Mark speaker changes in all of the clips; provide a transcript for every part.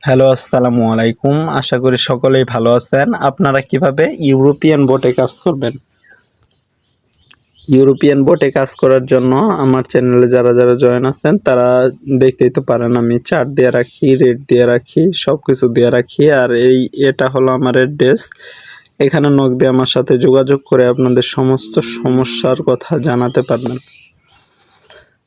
Speaker 1: Hello, আসসালামু আলাইকুম। আশা করি সকলেই ভালো আছেন। আপনারা কিভাবে ইউরোপিয়ান বোটে কাজ করবেন? ইউরোপিয়ান বোটে কাজ করার জন্য আমার চ্যানেলে যারা জয়েন আছেন তারা দেখতেই তো পারেন আমি চার্ট দিয়ে রাখি, রেট দিয়ে রাখি, সবকিছু দিয়ে রাখি। আর এটা হলো আমার অ্যাড্রেস। এখানে নক দিয়ে আমার সাথে যোগাযোগ করে আপনাদের সমস্ত সমস্যার কথা জানাতে পারবেন।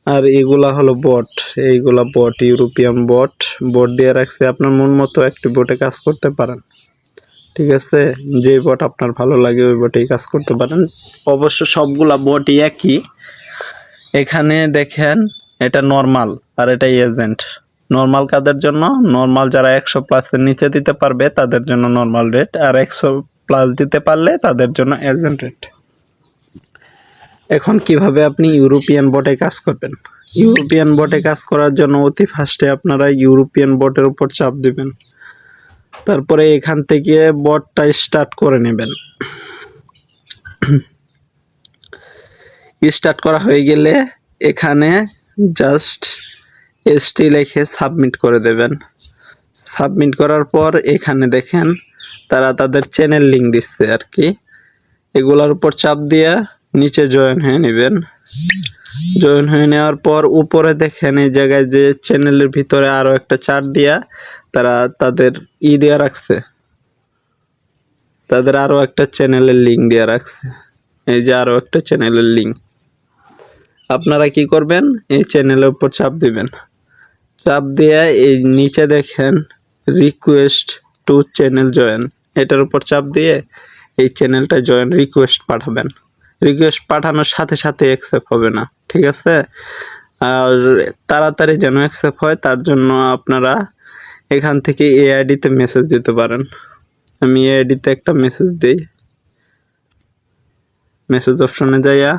Speaker 1: আর এগুলা হলো বট, এইগুলা বট, ইউরোপিয়ান বট। বট দিয়ে রাখছি, আপনার মন মতো একটি বোটে কাজ করতে পারেন। ঠিক আছে, যে বট আপনার ভালো লাগে ওই বটেই কাজ করতে পারেন। অবশ্য সবগুলা বটই একই। এখানে দেখেন, এটা নর্মাল আর এটা এজেন্ট। নর্মাল কাদের জন্য? নর্মাল যারা 100+ নিচে দিতে পারবে তাদের জন্য নর্মাল রেট, আর 100+ দিতে পারলে তাদের জন্য এজেন্ট রেট। এখন কিভাবে আপনি ইউরোপিয়ান বটে কাজ করবেন? ইউরোপিয়ান বটে কাজ করার জন্য অতি ফার্স্টে আপনারা ইউরোপিয়ান বটের উপর চাপ দিবেন। তারপরে এখান থেকে বটটা স্টার্ট করে নেবেন। স্টার্ট করা হয়ে গেলে এখানে জাস্ট এসটি লিখে সাবমিট করে দেবেন। সাবমিট করার পর এখানে দেখেন তারা তাদের চ্যানেল লিঙ্ক দিচ্ছে আর কি। এগুলোর উপর চাপ দিয়ে নিচে জয়েন হয়ে নেবেন। জয়েন হয়ে নেওয়ার পর উপরে দেখেন এই জায়গায় যে চ্যানেলের ভিতরে আরও একটা চার্ট দিয়া তারা তাদের দেওয়া রাখছে, তাদের আরও একটা চ্যানেলের লিঙ্ক দেওয়া রাখছে। এই যে আরও একটা চ্যানেলের লিঙ্ক। আপনারা কি করবেন? এই চ্যানেলের উপর চাপ দিবেন। চাপ দিয়ে এই নিচে দেখেন রিকোয়েস্ট টু চ্যানেল জয়েন, এটার উপর চাপ দিয়ে এই চ্যানেলটা জয়েন রিকোয়েস্ট পাঠাবেন। রিকোয়েস্ট পাঠানোর সাথে সাথে অ্যাকসেপ্ট হবে না, ঠিক আছে? আর তাড়াতাড়ি যেন অ্যাকসেপ্ট হয় তার জন্য আপনারা এখান থেকে এআইডিতে মেসেজ দিতে পারেন। আমি এআইডিতে একটা মেসেজ দিই। মেসেজ অপশনে যাইয়া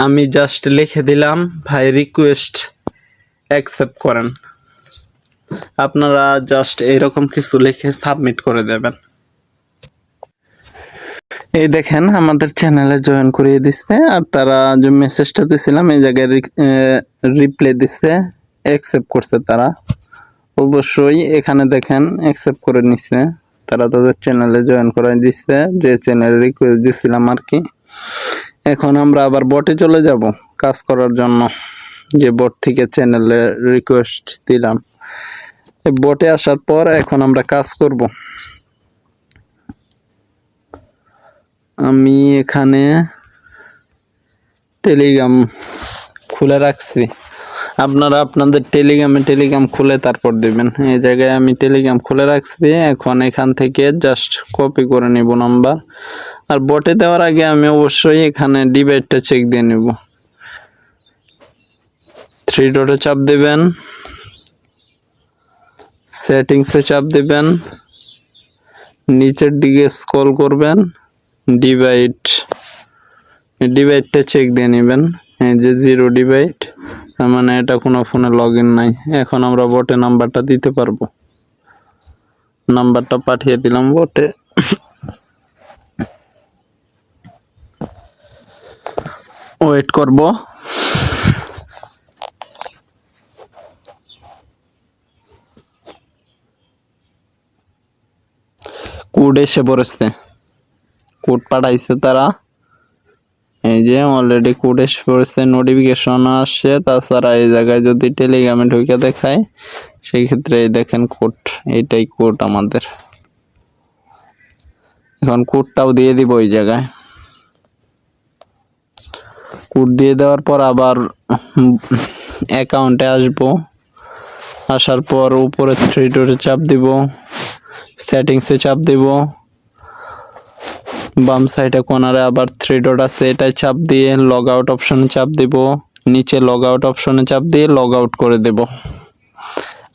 Speaker 1: আমি জাস্ট লিখে দিলাম, ভাই রিকোয়েস্ট অ্যাকসেপ্ট করেন। আপনারা জাস্ট এরকম কিছু লিখে সাবমিট করে দেবেন। এই দেখেন আমাদের চ্যানেলে জয়েন করিয়ে দিচ্ছে, আর তারা যে মেসেজটা দিছিলাম এই জায়গায় রিপ্লাই দিচ্ছে, অ্যাকসেপ্ট করছে তারা। অবশ্যই এখানে দেখেন অ্যাকসেপ্ট করে নিচ্ছে, তারা তাদের চ্যানেলে জয়েন করাই দিচ্ছে যে চ্যানেল রিকোয়েস্ট দিছিলাম আর কি। এখন আমরা আবার বটে চলে যাব কাজ করার জন্য, যে বট থেকে চ্যানেলে রিকোয়েস্ট দিলাম। এই বটে আসার পর এখন আমরা কাজ করব। আমি এখানে টেলিগ্রাম খুলে রাখছি, আপনারা আপনাদের টেলিগ্রাম খুলে তারপর দিবেন। এই জায়গায় আমি টেলিগ্রাম খুলে রাখছি। এখন এখান থেকে জাস্ট কপি করে নিব নাম্বার। আর বটে দেওয়ার আগে আমি অবশ্যই এখানে ডিভাইডটা চেক দিয়ে নিব। 3 ডটে চাপ দিবেন, সেটিংসে চাপ দিবেন, নিচের দিকে স্ক্রল করবেন, ডিভাইডটা চেক দিয়ে নেবেন। এই যে 0 ডিভাইড, মানে এটা কোনো ফোনে লগ ইন নাই। এখন আমরা বটে নাম্বারটা দিতে পারবো। নাম্বারটা পাঠিয়ে দিলাম বটে। ওয়েট করব। কোড এসে পড়েছে, কোড পাঠাইছে তারা। এই যে অলরেডি কোড এসে পড়েছে, নোটিফিকেশন আসছে। তাছাড়া এই জায়গায় যদি টেলিগ্রামে ঢুকে দেখায় সেই ক্ষেত্রে দেখেন কোড, এইটাই কোড আমাদের। এখন কোডটাও দিয়ে দিব ওই জায়গায়। কোড দিয়ে দেওয়ার পর আবার অ্যাকাউন্টে আসবো। আসার পর উপরে 3 ডটে চাপ দিব, সেটিংসে চাপ দিব। বাম সাইডে কোনারে আবার 3 ডট আছে, এটাই চাপ দিয়ে লগ আউট অপশনে চাপ দিব। নিচে লগ আউট অপশনে চাপ দিয়ে লগ আউট করে দেব।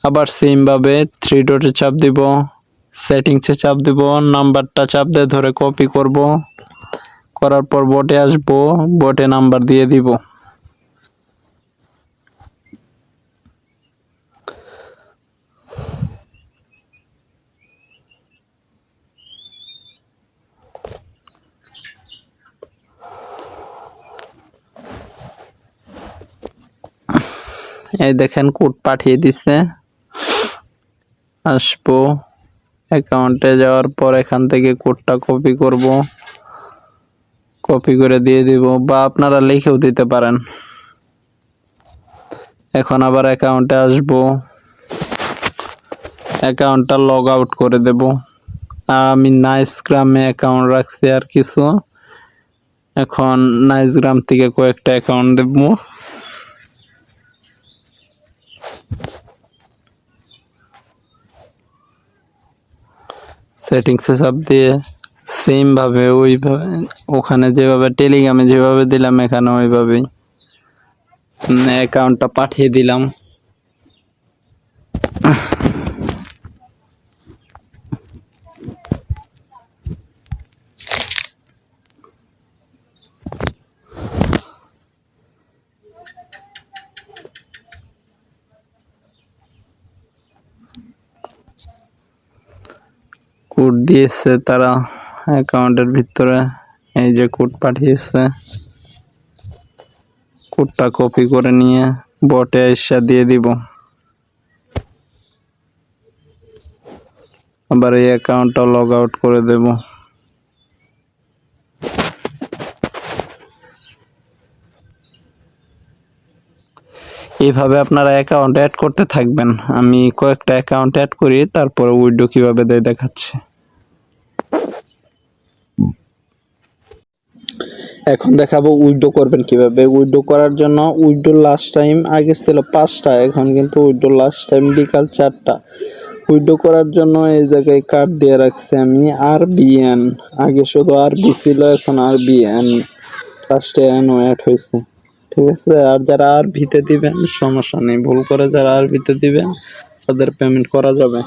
Speaker 1: আবার সেম ভাবে 3 ডটে চাপ দিব, সেটিংসে চাপ দিব, নাম্বারটা চাপ দিয়ে ধরে কপি করব। করার পর বটে আসবো, বটে নাম্বার দিয়ে দিব। এই দেখেন কোড পাঠিয়ে দিছে। আসবো অ্যাকাউন্টে, যাওয়ার পর এখান থেকে কোডটা কপি করব, কপি করে দিয়ে দিব, বা আপনারা লিখেও দিতে পারেন। এখন আবার অ্যাকাউন্টে আসব, অ্যাকাউন্টটা লগ আউট করে দেব। আমি নাইসগ্রামে অ্যাকাউন্ট রাখছি আর কিছু, এখন নাইসগ্রাম থেকে কয়েকটা অ্যাকাউন্ট দেব। সেটিংসে চাপ দিয়ে সেম ভাবে ওইভাবে ওখানে যেভাবে টেলিগ্রামে যেভাবে দিলাম এখানে ওইভাবেই অ্যাকাউন্টটা পাঠিয়ে দিলাম। কোড দিয়েছে তারা অ্যাকাউন্টের ভিতরে, এই যে কোড পাঠিয়েছে, কোডটা কপি করে নিয়ে বটে এসে দিয়ে দিব। আবার এই অ্যাকাউন্টটা লগ আউট করে দেব। এইভাবে আপনারা অ্যাকাউন্ট অ্যাড করতে থাকবেন। আমি কয়েকটা অ্যাকাউন্ট অ্যাড করি, তারপর উইথড্র কিভাবে দেয় দেখাচ্ছি। এখন দেখাবো উইথড্র করবেন কিভাবে। উইথড্র করার জন্য উইথড্র লাস্ট টাইম আগে ছিল 5টা, এখন কিন্তু উইথড্র লাস্ট টাইম বিকাল 4টা। উইথড্র করার জন্য এই জায়গায় কার্ড দিয়ে রাখছি আমি RBN, আগে শুধু আরবি ছিল, এখন RBN লাস্টে এনও অ্যাড হয়েছে, ঠিক আছে। আর যারা আরবিতে দিবেন সমস্যা নেই, ভুল করে যারা আরবিতে দিবেন তাদের পেমেন্ট করা যাবে।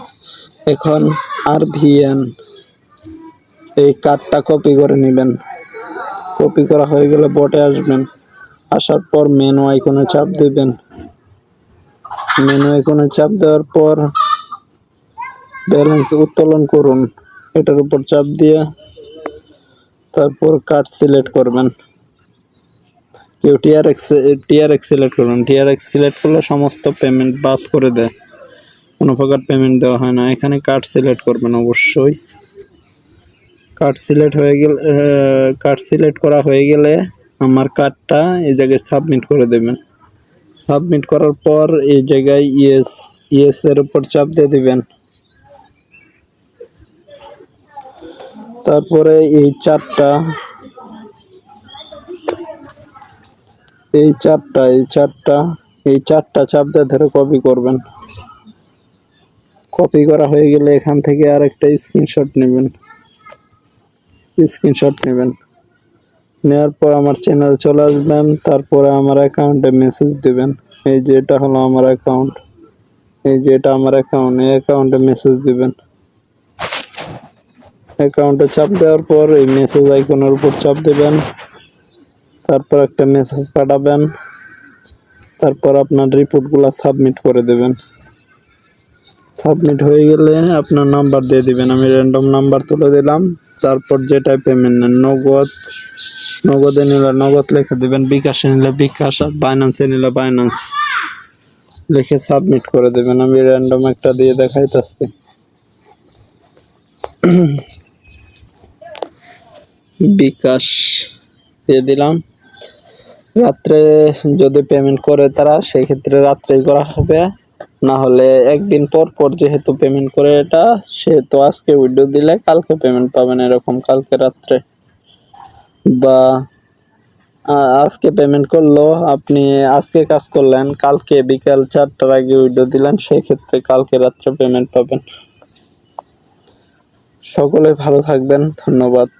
Speaker 1: এখন RBN এই কার্ডটা কপি করে নেবেন। কপি করা হয়ে গেলে বটে আসবেন, আসার পর মেনু আইকনে চাপ দিবেন। মেনু আইকনে চাপ দেওয়ার পর ব্যালেন্স উত্তোলন করুন, এটার উপর চাপ দিয়ে তারপর কার্ড সিলেক্ট করবেন। কেউ TRX সিলেক্ট করবেন। TRX সিলেক্ট করলে সমস্ত পেমেন্ট বাদ করে দেয়, কোনো প্রকার পেমেন্ট দেওয়া হয় না। এখানে কার্ড সিলেক্ট করবেন অবশ্যই। কার্ড সিলেক্ট করা হয়ে গেলে আমার কার্ডটা এই জায়গায় সাবমিট করে দেবেন। সাবমিট করার পর এই জায়গায় ইয়েস এর উপর চাপ দিয়ে দিবেন। তারপরে এই চারটা চাপ দিয়ে ধরে কপি করবেন। কপি করা হয়ে গেলে এখান থেকে আরেকটা স্ক্রিনশট নেবেন। নেওয়ার পর আমার চ্যানেল চলে আসবেন, তারপরে আমার অ্যাকাউন্টে মেসেজ দিবেন। এই যে এটা হলো আমার অ্যাকাউন্ট, এই যে এটা আমার অ্যাকাউন্ট, এই অ্যাকাউন্টে মেসেজ দিবেন। অ্যাকাউন্টে চাপ দেওয়ার পর এই মেসেজ আইকনের উপর চাপ দিবেন, তারপর একটা মেসেজ পাঠাবেন, তারপর আপনার রিপোর্টগুলো সাবমিট করে দেবেন। সাবমিট হয়ে গেলে আপনার নাম্বার দিয়ে দিবেন, আমি র্যান্ডম নাম্বার তুলে দিলাম। তারপর যেটাই পেমেন্ট নেন, নগদে নিলে নগদ লিখে দিবেন, বিকাশে নিলে বিকাশ, আর বাইন্যান্সে নিলে বাইন্যান্স লিখে সাবমিট করে দেবেন। আমি র্যান্ডম একটা দিয়ে দেখাইতেছি। বিকাশ দিয়ে দিলাম। রাত্রে যদি পেমেন্ট করে তারা, সেক্ষেত্রে রাত্রেই করা হবে, না হলে একদিন পর পর যেহেতু পেমেন্ট করে এটা, সেহেতু আজকে উইথড্র দিলে কালকে পেমেন্ট পাবেন, এরকম কালকে রাত্রে। বা আজকে পেমেন্ট করলো, আপনি আজকে কাজ করলেন, কালকে বিকাল 4টার আগে উইথড্র দিলেন, সেক্ষেত্রে কালকে রাত্রে পেমেন্ট পাবেন। সকলে ভালো থাকবেন, ধন্যবাদ।